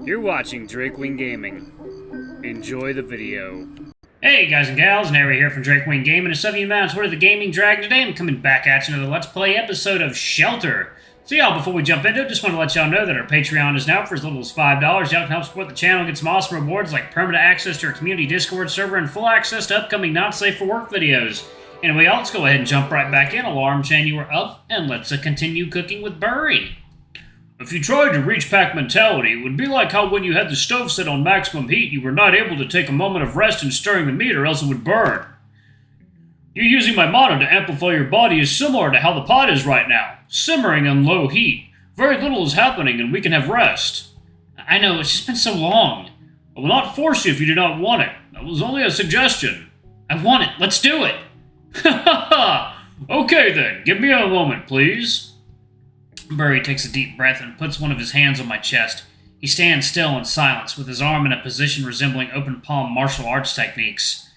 You're watching Drakewing Gaming. Enjoy the video. Hey guys and gals, Nary here from Drakewing Gaming. It's 70 Mounts, Word of the Gaming Dragon. Today I'm coming back at you another Let's Play episode of Shelter. So y'all, before we jump into it, just want to let y'all know that our Patreon is now for as little as $5. Y'all can help support the channel and get some awesome rewards like permanent access to our community Discord server and full access to upcoming not safe for work videos. Anyway, y'all, let's go ahead and jump right back in. Alarm chain, you are up, and let's continue cooking with Burry. If you tried to reach pack mentality, it would be like how when you had the stove set on maximum heat, you were not able to take a moment of rest in stirring the meat or else it would burn. You using my mana to amplify your body is similar to how the pot is right now, simmering on low heat. Very little is happening and we can have rest. I know, it's just been so long. I will not force you if you do not want it. That was only a suggestion. I want it, let's do it. Ha ha ha! Okay then, give me a moment, please. Burry takes a deep breath and puts one of his hands on my chest. He stands still in silence, with his arm in a position resembling open palm martial arts techniques.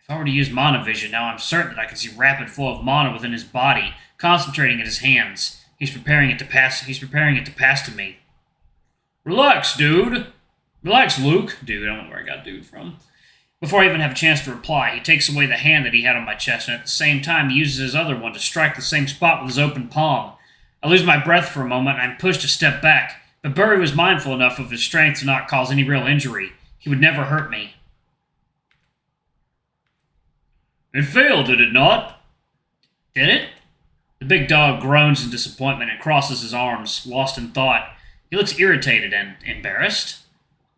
If I were to use mana vision now, I'm certain that I can see rapid flow of mana within his body, concentrating in his hands. He's preparing it to pass to me. Relax, dude. Relax, Luke. Dude, I don't know where I got dude from. Before I even have a chance to reply, he takes away the hand that he had on my chest, and at the same time he uses his other one to strike the same spot with his open palm. I lose my breath for a moment, and I'm pushed a step back, but Burry was mindful enough of his strength to not cause any real injury. He would never hurt me. It failed, did it not? Did it? The big dog groans in disappointment and crosses his arms, lost in thought. He looks irritated and embarrassed.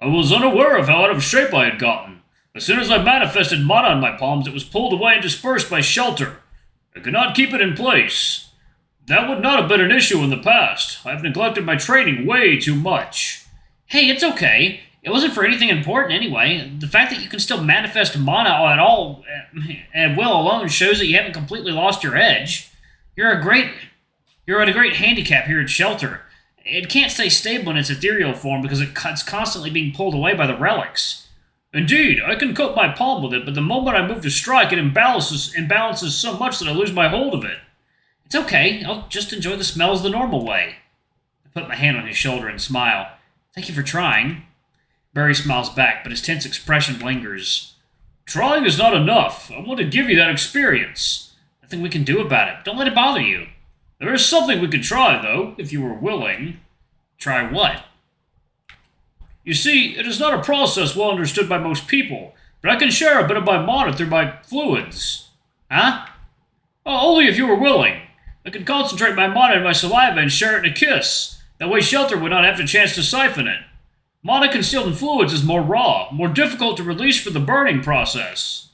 I was unaware of how out of shape I had gotten. As soon as I manifested mana on my palms, it was pulled away and dispersed by Shelter. I could not keep it in place. That would not have been an issue in the past. I've neglected my training way too much. Hey, it's okay. It wasn't for anything important anyway. The fact that you can still manifest mana at all at will alone shows that you haven't completely lost your edge. You're at a great handicap here at Shelter. It can't stay stable in its ethereal form because it's constantly being pulled away by the relics. Indeed, I can coat my palm with it, but the moment I move to strike, it imbalances so much that I lose my hold of it. It's okay, I'll just enjoy the smells the normal way. I put my hand on his shoulder and smile. Thank you for trying. Burry smiles back, but his tense expression lingers. Trying is not enough. I want to give you that experience. Nothing we can do about it. Don't let it bother you. There is something we could try, though, if you were willing. Try what? You see, it is not a process well understood by most people, but I can share a bit of my mana through my fluids. Huh? Oh, only if you were willing. I could concentrate my mana in my saliva and share it in a kiss. That way Shelter would not have the chance to siphon it. Mana concealed in fluids is more raw, more difficult to release for the burning process.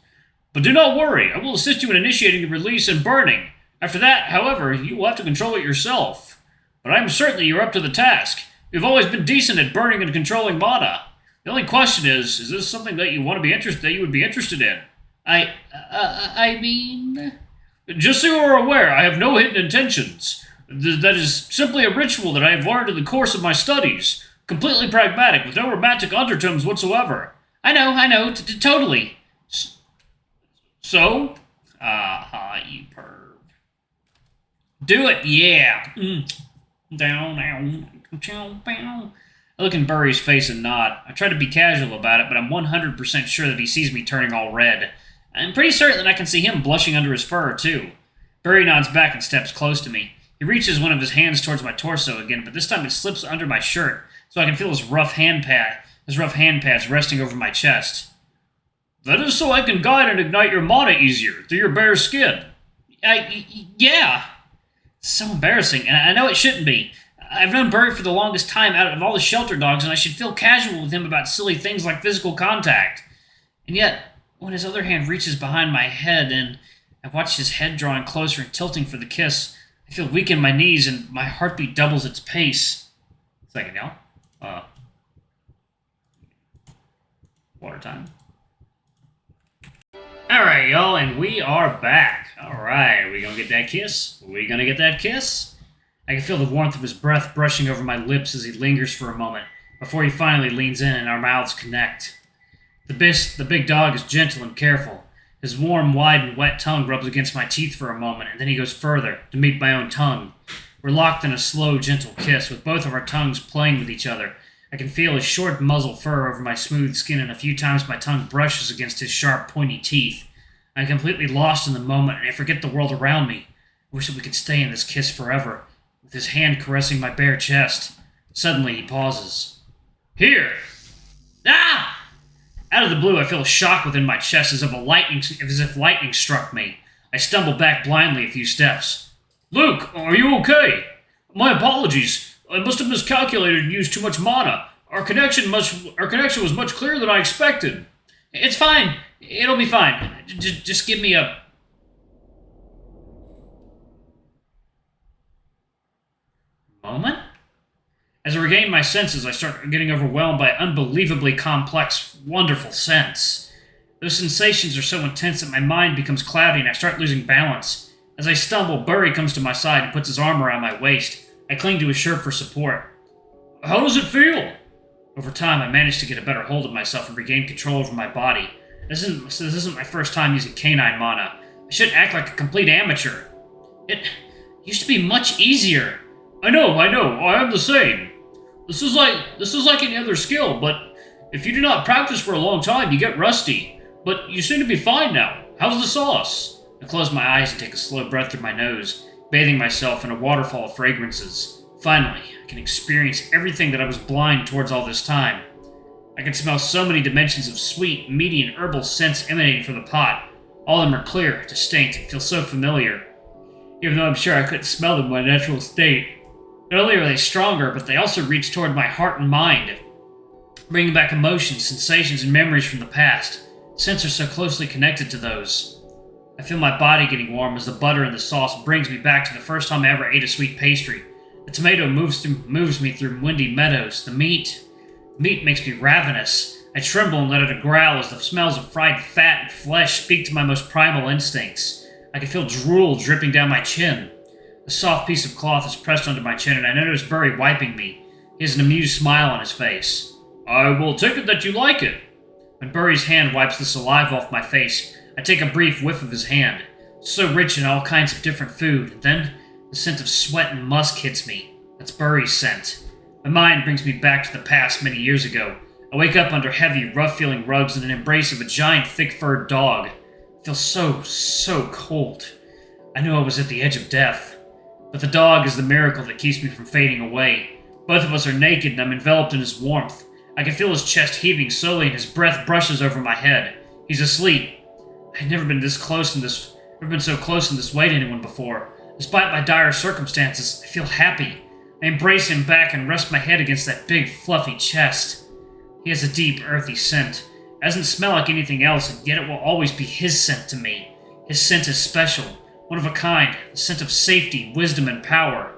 But do not worry, I will assist you in initiating the release and burning. After that, however, you will have to control it yourself. But I am certain that you are up to the task. You've always been decent at burning and controlling mana. The only question is this something that you would be interested in? I mean... Just so you are aware, I have no hidden intentions. That is simply a ritual that I have learned in the course of my studies. Completely pragmatic, with no romantic undertones whatsoever. I know, totally. So? You perv. Do it, yeah. Down. I look in Burry's face and nod. I try to be casual about it, but I'm 100% sure that he sees me turning all red. I'm pretty certain that I can see him blushing under his fur, too. Burry nods back and steps close to me. He reaches one of his hands towards my torso again, but this time it slips under my shirt, so I can feel his rough hand pads resting over my chest. That is so I can guide and ignite your mana easier, through your bare skin. Yeah. It's so embarrassing, and I know it shouldn't be. I've known Burry for the longest time out of all the Shelter dogs, and I should feel casual with him about silly things like physical contact. And yet... when his other hand reaches behind my head and I watch his head drawing closer and tilting for the kiss, I feel weak in my knees and my heartbeat doubles its pace. Second, y'all. Water time. Alright, y'all, and we are back. Alright, are we gonna get that kiss? Are we gonna get that kiss? I can feel the warmth of his breath brushing over my lips as he lingers for a moment, before he finally leans in and our mouths connect. The big dog is gentle and careful. His warm, wide, and wet tongue rubs against my teeth for a moment, and then he goes further, to meet my own tongue. We're locked in a slow, gentle kiss, with both of our tongues playing with each other, I can feel his short muzzle fur over my smooth skin, and a few times my tongue brushes against his sharp, pointy teeth. I'm completely lost in the moment, and I forget the world around me. I wish that we could stay in this kiss forever, with his hand caressing my bare chest. Suddenly, he pauses. Here! Ah! Out of the blue, I feel a shock within my chest as if lightning struck me. I stumble back blindly a few steps. Luke, are you okay? My apologies. I must have miscalculated and used too much mana. Our connection was much clearer than I expected. It's fine. It'll be fine. Just give me a moment. As I regain my senses, I start getting overwhelmed by unbelievably complex, wonderful scents. Those sensations are so intense that my mind becomes cloudy and I start losing balance. As I stumble, Burry comes to my side and puts his arm around my waist. I cling to his shirt for support. How does it feel? Over time, I manage to get a better hold of myself and regain control over my body. This isn't my first time using canine mana. I shouldn't act like a complete amateur. It used to be much easier. I know, I am the same. This is like any other skill, but if you do not practice for a long time, you get rusty. But you seem to be fine now. How's the sauce? I close my eyes and take a slow breath through my nose, bathing myself in a waterfall of fragrances. Finally, I can experience everything that I was blind towards all this time. I can smell so many dimensions of sweet, meaty, and herbal scents emanating from the pot. All of them are clear, distinct, and feel so familiar. Even though I'm sure I couldn't smell them in my natural state. Not only are they stronger, but they also reach toward my heart and mind, bringing back emotions, sensations, and memories from the past. Scents are so closely connected to those. I feel my body getting warm as the butter in the sauce brings me back to the first time I ever ate a sweet pastry. The tomato moves me through windy meadows. The meat makes me ravenous. I tremble and let out a growl as the smells of fried fat and flesh speak to my most primal instincts. I can feel drool dripping down my chin. A soft piece of cloth is pressed onto my chin, and I notice Burry wiping me. He has an amused smile on his face. I will take it that you like it. When Burry's hand wipes the saliva off my face, I take a brief whiff of his hand. So rich in all kinds of different food, and then the scent of sweat and musk hits me. That's Burry's scent. My mind brings me back to the past many years ago. I wake up under heavy, rough-feeling rugs in an embrace of a giant, thick-furred dog. I feel so cold. I knew I was at the edge of death. But the dog is the miracle that keeps me from fading away. Both of us are naked and I'm enveloped in his warmth. I can feel his chest heaving slowly and his breath brushes over my head. He's asleep. I've never been so close in this way to anyone before. Despite my dire circumstances, I feel happy. I embrace him back and rest my head against that big, fluffy chest. He has a deep, earthy scent. It doesn't smell like anything else, and yet it will always be his scent to me. His scent is special, one of a kind, the scent of safety, wisdom, and power.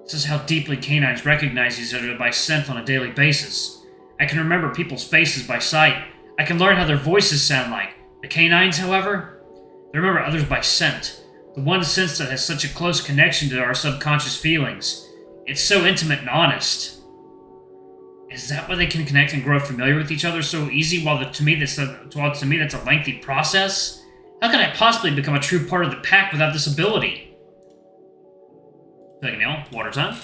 This is how deeply canines recognize each other by scent on a daily basis. I can remember people's faces by sight. I can learn how their voices sound like. The canines, however, they remember others by scent. The one sense that has such a close connection to our subconscious feelings. It's so intimate and honest. Is that why they can connect and grow familiar with each other so easy, while to me that's a lengthy process? How can I possibly become a true part of the pack without this ability? Second nail, water time.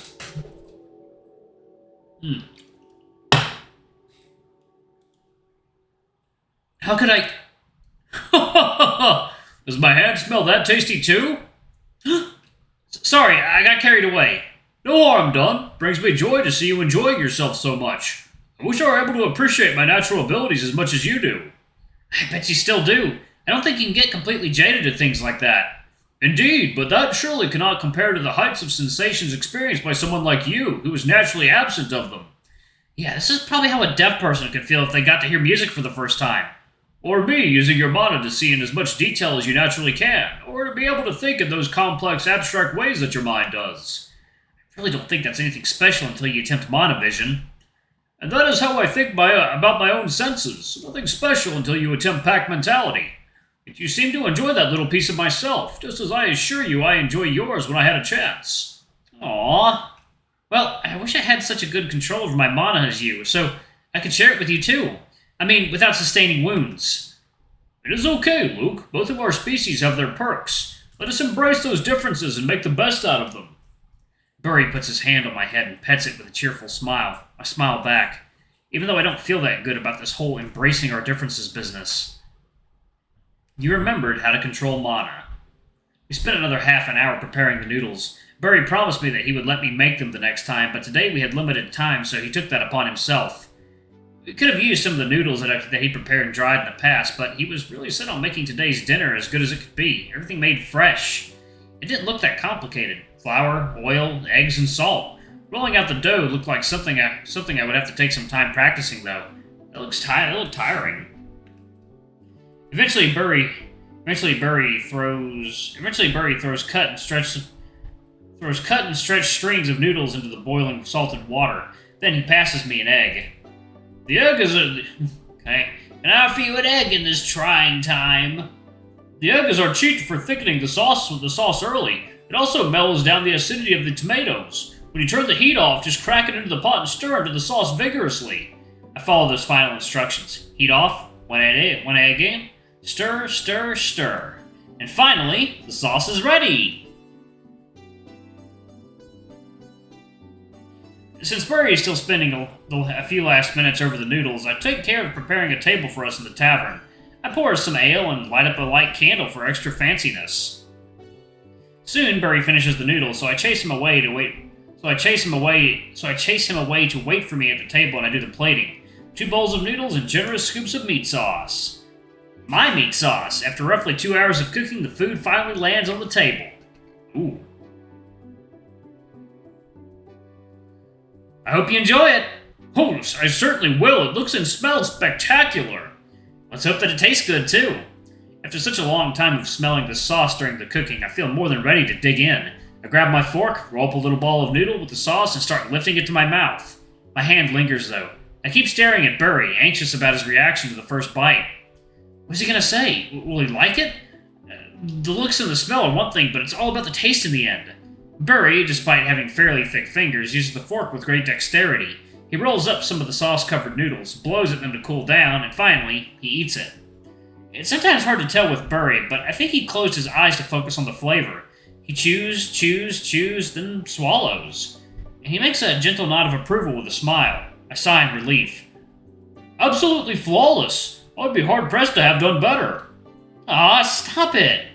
How could I... Does my hand smell that tasty too? Sorry, I got carried away. No harm done. Brings me joy to see you enjoying yourself so much. I wish I were able to appreciate my natural abilities as much as you do. I bet you still do. I don't think you can get completely jaded to things like that. Indeed, but that surely cannot compare to the heights of sensations experienced by someone like you, who is naturally absent of them. Yeah, this is probably how a deaf person could feel if they got to hear music for the first time. Or me, using your mana to see in as much detail as you naturally can, or to be able to think in those complex, abstract ways that your mind does. I really don't think that's anything special until you attempt mana vision. And that is how I think about my own senses. Nothing special until you attempt pack mentality. Yet you seem to enjoy that little piece of myself, just as I assure you I enjoy yours when I had a chance. Aww. Well, I wish I had such a good control over my mana as you, so I could share it with you too. I mean, without sustaining wounds. It is okay, Luke. Both of our species have their perks. Let us embrace those differences and make the best out of them. Burry puts his hand on my head and pets it with a cheerful smile. I smile back, even though I don't feel that good about this whole embracing our differences business. You remembered how to control mana. We spent another half an hour preparing the noodles. Burry promised me that he would let me make them the next time, but today we had limited time, so he took that upon himself. We could have used some of the noodles that he prepared and dried in the past, but he was really set on making today's dinner as good as it could be. Everything made fresh. It didn't look that complicated. Flour, oil, eggs, and salt. Rolling out the dough looked like something I would have to take some time practicing, though. It looked tiring. Eventually Burry throws cut and stretched strings of noodles into the boiling salted water. Then he passes me an egg. The egg is okay. Can I offer you an egg in this trying time? The egg is our cheat for thickening the sauce early. It also mellows down the acidity of the tomatoes. When you turn the heat off, just crack it into the pot and stir into the sauce vigorously. I follow those final instructions. Heat off, one egg in, stir, stir, stir. And finally, the sauce is ready! Since Burry is still spending a few last minutes over the noodles, I take care of preparing a table for us in the tavern. I pour us some ale and light up a light candle for extra fanciness. Soon, Burry finishes the noodles, so I chase him away to wait for me at the table, and I do the plating. 2 bowls of noodles and generous scoops of meat sauce. My meat sauce! After roughly 2 hours of cooking, the food finally lands on the table. Ooh. I hope you enjoy it! Oh, I certainly will. It looks and smells spectacular. Let's hope that it tastes good, too. After such a long time of smelling the sauce during the cooking, I feel more than ready to dig in. I grab my fork, roll up a little ball of noodle with the sauce, and start lifting it to my mouth. My hand lingers, though. I keep staring at Burry, anxious about his reaction to the first bite. What's he gonna say? Will he like it? The looks and the smell are one thing, but it's all about the taste in the end. Burry, despite having fairly thick fingers, uses the fork with great dexterity. He rolls up some of the sauce-covered noodles, blows at them to cool down, and finally, he eats it. It's sometimes hard to tell with Burry, but I think he closed his eyes to focus on the flavor. He chews, then swallows. And he makes a gentle nod of approval with a smile. I sigh in relief. Absolutely flawless! I'd be hard-pressed to have done better. Aw, stop it!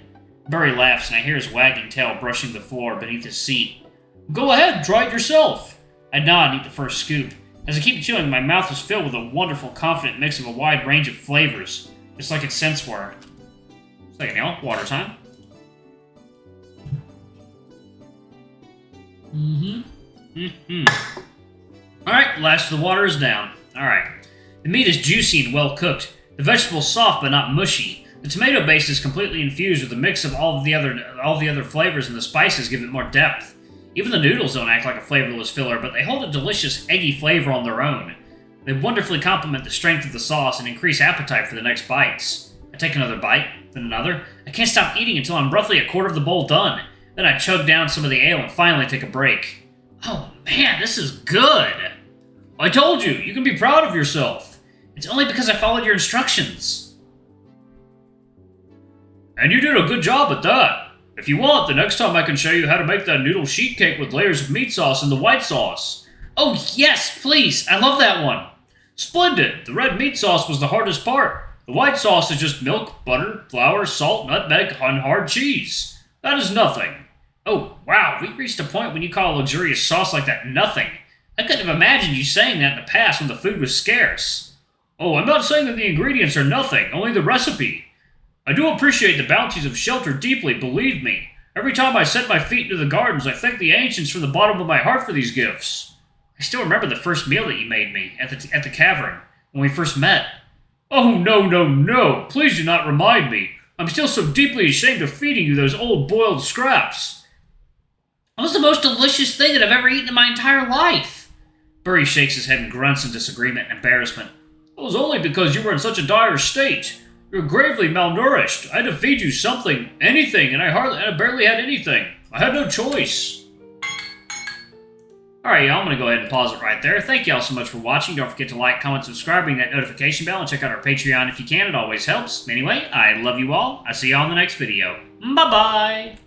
Burry laughs, and I hear his wagging tail brushing the floor beneath his seat. Go ahead, try it yourself! I nod and eat the first scoop. As I keep chewing, my mouth is filled with a wonderful, confident mix of a wide range of flavors, just like its scents were. Second, y'all. Water time. Alright, last of the water is down. Alright. The meat is juicy and well cooked. The vegetables soft but not mushy. The tomato base is completely infused with a mix of all the other flavors, and the spices give it more depth. Even the noodles don't act like a flavorless filler, but they hold a delicious, eggy flavor on their own. They wonderfully complement the strength of the sauce and increase appetite for the next bites. I take another bite, then another. I can't stop eating until I'm roughly a quarter of the bowl done. Then I chug down some of the ale and finally take a break. Oh man, this is good! I told you, you can be proud of yourself. It's only because I followed your instructions. And you did a good job at that. If you want, the next time I can show you how to make that noodle sheet cake with layers of meat sauce and the white sauce. Oh yes, please, I love that one. Splendid, the red meat sauce was the hardest part. The white sauce is just milk, butter, flour, salt, nutmeg, and hard cheese. That is nothing. Oh, wow, we reached a point when you call a luxurious sauce like that nothing. I couldn't have imagined you saying that in the past when the food was scarce. Oh, I'm not saying that the ingredients are nothing, only the recipe. I do appreciate the bounties of shelter deeply, believe me. Every time I set my feet into the gardens, I thank the ancients from the bottom of my heart for these gifts. I still remember the first meal that you made me at the cavern, when we first met. Oh, no, please do not remind me. I'm still so deeply ashamed of feeding you those old boiled scraps. It was the most delicious thing that I've ever eaten in my entire life. Burry shakes his head and grunts in disagreement and embarrassment. It was only because you were in such a dire state. You're gravely malnourished. I had to feed you something, anything, and I barely had anything. I had no choice. Alright, y'all, I'm going to go ahead and pause it right there. Thank y'all so much for watching. Don't forget to like, comment, subscribe, ring that notification bell, and check out our Patreon if you can. It always helps. Anyway, I love you all. I'll see y'all in the next video. Bye-bye!